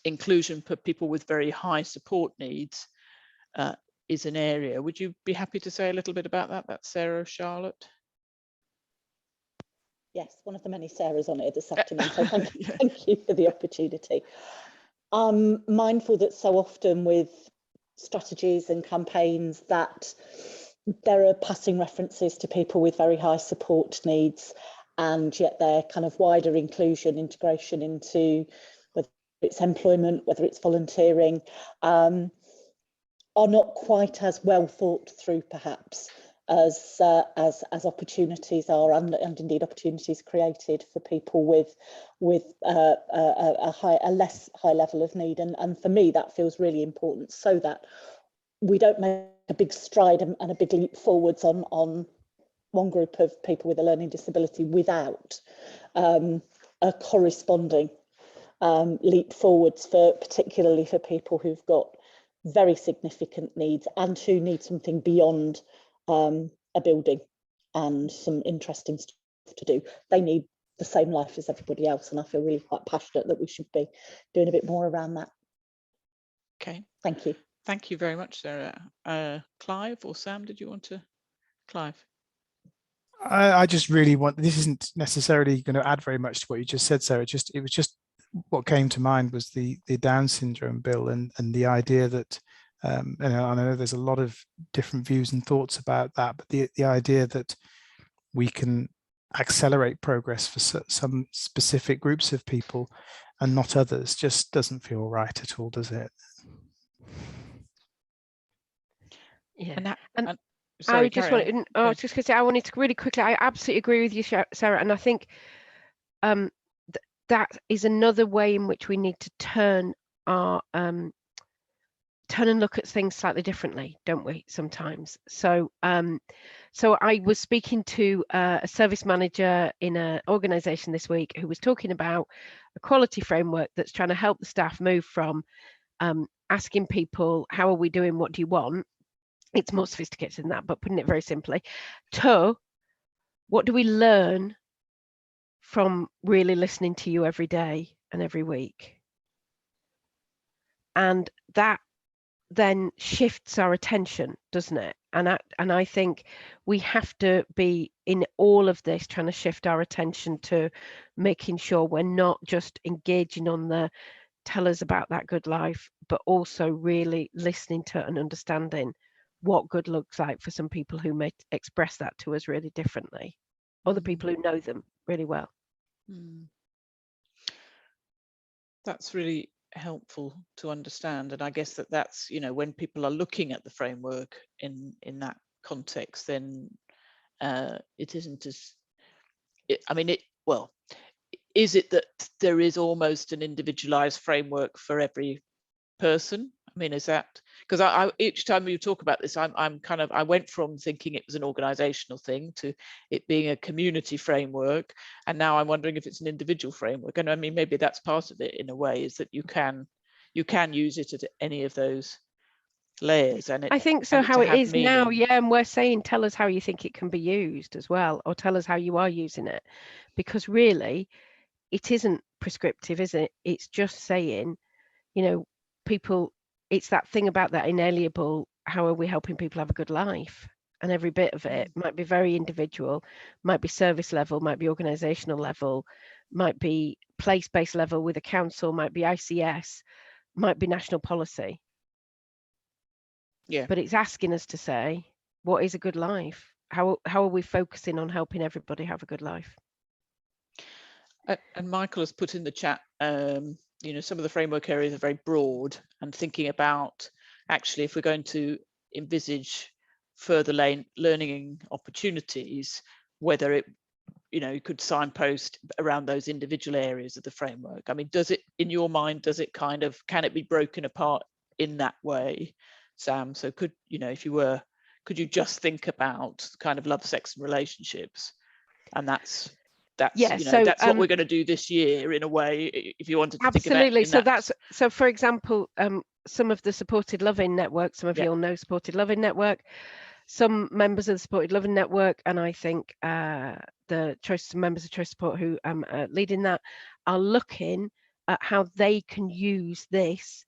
inclusion for people with very high support needs is an area. Would you be happy to say a little bit about that? That's Sarah Charlotte. Yes, one of the many Sarahs on it this afternoon, so thank you for the opportunity. I'm mindful that so often with strategies and campaigns that there are passing references to people with very high support needs, and yet their kind of wider inclusion, integration into whether it's employment, whether it's volunteering, are not quite as well thought through perhaps as opportunities are, and indeed opportunities created for people with a less high level of need. And for me, that feels really important, so that we don't make a big stride and a big leap forwards on one group of people with a learning disability without a corresponding leap forwards, particularly for people who've got very significant needs and who need something beyond a building and some interesting stuff to do. They need the same life as everybody else, and I feel really quite passionate that we should be doing a bit more around that. Okay. Thank you. Thank you very much, Sarah. Clive or Sam, did you want to? Clive. I just really want, this isn't necessarily going to add very much to what you just said, Sarah. It was just what came to mind was the Down syndrome bill and the idea that, and I know there's a lot of different views and thoughts about that, but the idea that we can accelerate progress for some specific groups of people and not others just doesn't feel right at all, does it? Yeah. Sorry, I just wanted, I was just going to say, I wanted to really quickly, I absolutely agree with you, Sarah, and I think that is another way in which we need to turn and look at things slightly differently, don't we, sometimes? So so I was speaking to a service manager in an organisation this week who was talking about a quality framework that's trying to help the staff move from asking people, how are we doing, what do you want? It's more sophisticated than that, but putting it very simply, to what do we learn from really listening to you every day and every week? And that then shifts our attention, doesn't it? And I think we have to be in all of this trying to shift our attention to making sure we're not just engaging on the tell us about that good life, but also really listening to and understanding what good looks like for some people who may express that to us really differently, other people who know them really well. That's really helpful to understand, and I guess that's, you know, when people are looking at the framework in that context, then it isn't as, well, is it that there is almost an individualized framework for every person? I mean, is that, because I each time you talk about this, I went from thinking it was an organizational thing to it being a community framework, and now I'm wondering if it's an individual framework. And I mean, maybe that's part of it in a way, is that you can use it at any of those layers. And I think so, how it is now, yeah, and we're saying tell us how you think it can be used as well, or tell us how you are using it, because really it isn't prescriptive, is it? It's just saying, you know, people, it's that thing about that inalienable, how are we helping people have a good life? And every bit of it might be very individual, might be service level, might be organizational level, might be place-based level with a council, might be ICS, might be national policy. Yeah. But it's asking us to say, what is a good life? How are we focusing on helping everybody have a good life? And Michael has put in the chat, you know, some of the framework areas are very broad, and thinking about actually if we're going to envisage further learning opportunities, whether it, you know, you could signpost around those individual areas of the framework. I mean, does it, in your mind, does it kind of, can it be broken apart in that way, Sam? So could, you know, if you were, could you just think about kind of love, sex and relationships, and that's yeah, you know, so that's what we're going to do this year in a way, if you wanted to absolutely think about so for example, some of the supported living network, some of you all know supported living network, some members of the supported living network, and I think the members of choice support who leading that are looking at how they can use this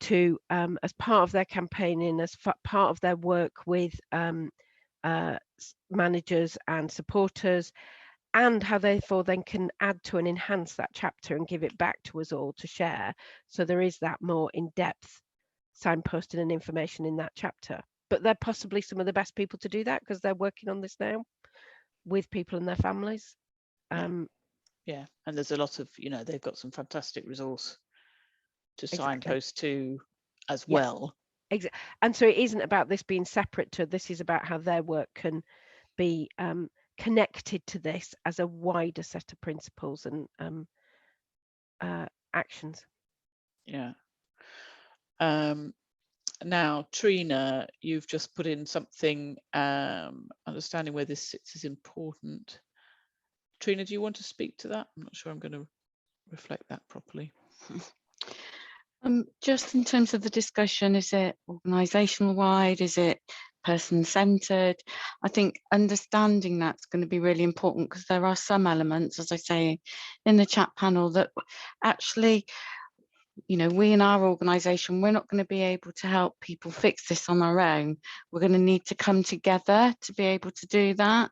to as part of their campaigning, as part of their work with managers and supporters, and how therefore then can add to and enhance that chapter and give it back to us all to share. So there is that more in-depth signposting and information in that chapter. but they're possibly some of the best people to do that because they're working on this now with people and their families. Yeah, and there's a lot of, you know, they've got some fantastic resource to Exactly. signpost to as Yeah. well. Exactly. And so it isn't about this being separate to, this is about how their work can be connected to this as a wider set of principles and actions. Yeah. Now, Trina, you've just put in something, understanding where this sits is important. Trina, do you want to speak to that? I'm not sure I'm going to reflect that properly. Just in terms of the discussion, is it organisational wide? Is it person centred? I think understanding that's going to be really important, because there are some elements, as I say in the chat panel, that actually, you know, we in our organisation, we're not going to be able to help people fix this on our own. We're going to need to come together to be able to do that.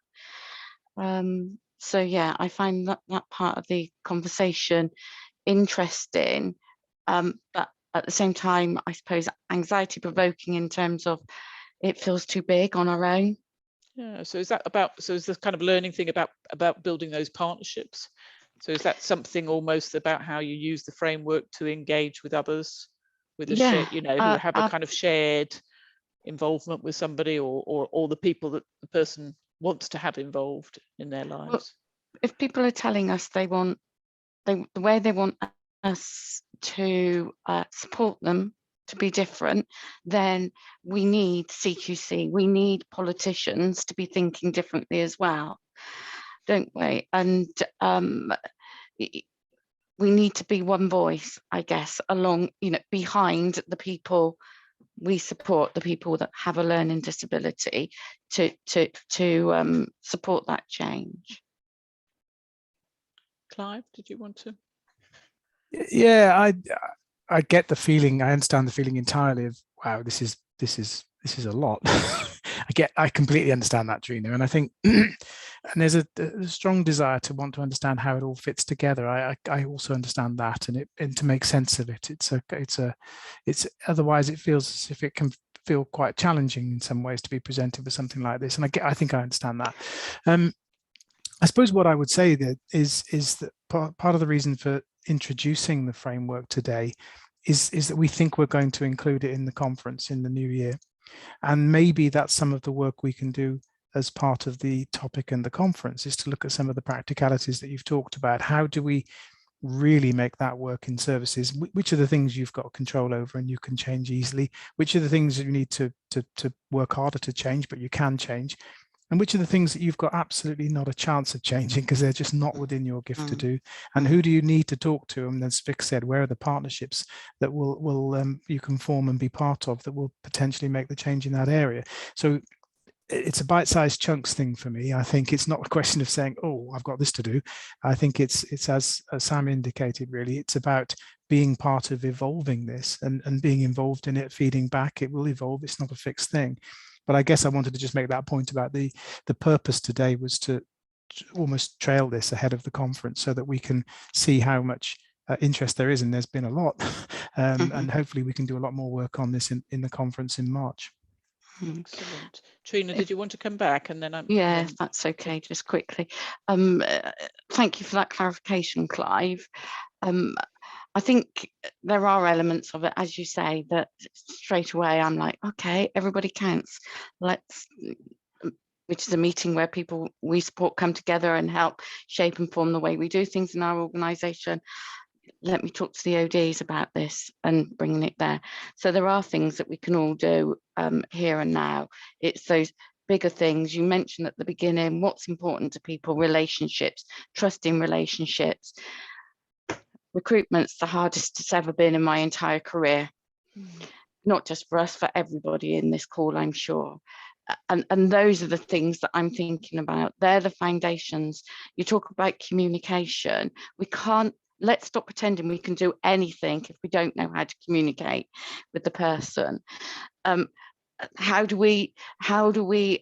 So yeah, I find that part of the conversation interesting, but at the same time, I suppose anxiety provoking in terms of it feels too big on our own. Yeah, so is that about, so is this kind of learning thing about building those partnerships? So is that something almost about how you use the framework to engage with others, with a shared, you know, who have a kind of shared involvement with somebody, or the people that the person wants to have involved in their lives? Well, if people are telling us they want, the way they want us to support them to be different, then we need CQC, we need politicians to be thinking differently as well, don't we? And we need to be one voice, I guess, along, you know, behind the people we support, the people that have a learning disability, to support that change. Clive, did you want to? Yeah, I get the feeling. I understand the feeling entirely of, wow, this is a lot. I completely understand that, Trina, and I think and there's a strong desire to want to understand how it all fits together. I also understand that, and to make sense of it. It's otherwise it feels as if it can feel quite challenging in some ways to be presented with something like this, and I think I understand that. I suppose what I would say that is that part of the reason for introducing the framework today is that we think we're going to include it in the conference in the new year. And maybe that's some of the work we can do as part of the topic and the conference, is to look at some of the practicalities that you've talked about. How do we really make that work in services? Which are the things you've got control over and you can change easily? Which are the things that you need to work harder to change, but you can change? And which are the things that you've got absolutely not a chance of changing because they're just not within your gift to do? And who do you need to talk to? And as Vic said, where are the partnerships that you can form and be part of that will potentially make the change in that area? So it's a bite-sized chunks thing for me. I think it's not a question of saying, oh, I've got this to do. I think it's as Sam indicated, really, it's about being part of evolving this and being involved in it, feeding back. It will evolve. It's not a fixed thing. But I guess I wanted to just make that point about the purpose today was to almost trail this ahead of the conference so that we can see how much interest there is, and there's been a lot. And hopefully we can do a lot more work on this in the conference in March. Excellent. Trina, did you want to come back? And then if that's okay, just quickly. Thank you for that clarification, Clive. I think there are elements of it, as you say, that straight away I'm like, okay, everybody counts. Which is a meeting where people we support come together and help shape and form the way we do things in our organisation. Let me talk to the ODs about this and bringing it there. So there are things that we can all do here and now. It's those bigger things you mentioned at the beginning, what's important to people, relationships, trusting relationships. Recruitment's the hardest it's ever been in my entire career, not just for us, for everybody in this call, I'm sure. And those are the things that I'm thinking about. They're the foundations. You talk about communication. Let's stop pretending we can do anything if we don't know how to communicate with the person. How do we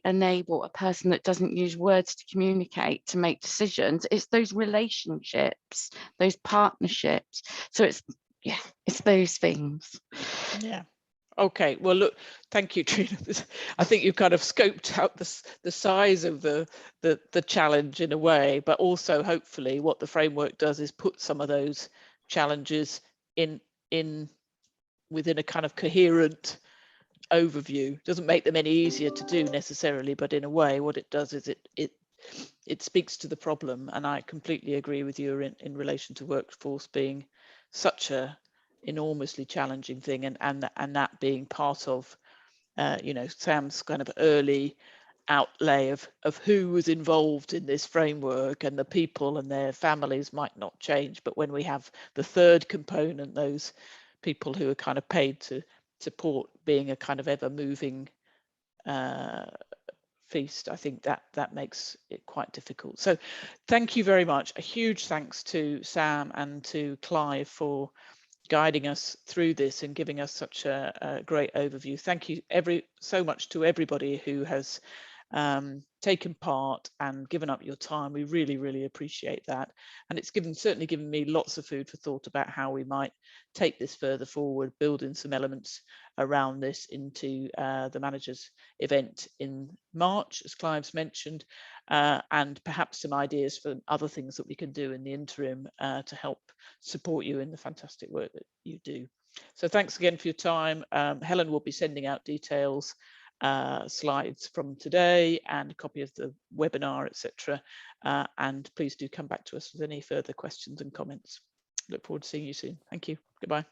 enable a person that doesn't use words to communicate to make decisions? It's those relationships, those partnerships. So it's those things. Yeah, Okay, well, look, thank you, Trina. I think you've kind of scoped out the size of the challenge in a way, but also hopefully what the framework does is put some of those challenges in within a kind of coherent overview. Doesn't make them any easier to do necessarily, but in a way, what it does is it speaks to the problem. And I completely agree with you in relation to workforce being such a enormously challenging thing, and that being part of you know, Sam's kind of early outlay of who was involved in this framework, and the people and their families might not change, but when we have the third component, those people who are kind of paid to support being a kind of ever moving feast, I think that makes it quite difficult. So thank you very much. A huge thanks to Sam and to Clive for guiding us through this and giving us such a great overview. Thank you so much to everybody who has taken part and given up your time. We really, really appreciate that. And it's certainly given me lots of food for thought about how we might take this further forward, build in some elements around this into the managers event in March, as Clive's mentioned, and perhaps some ideas for other things that we can do in the interim to help support you in the fantastic work that you do. So thanks again for your time. Helen will be sending out details, slides from today and a copy of the webinar, etc. And please do come back to us with any further questions and comments. Look forward to seeing you soon. Thank you. Goodbye.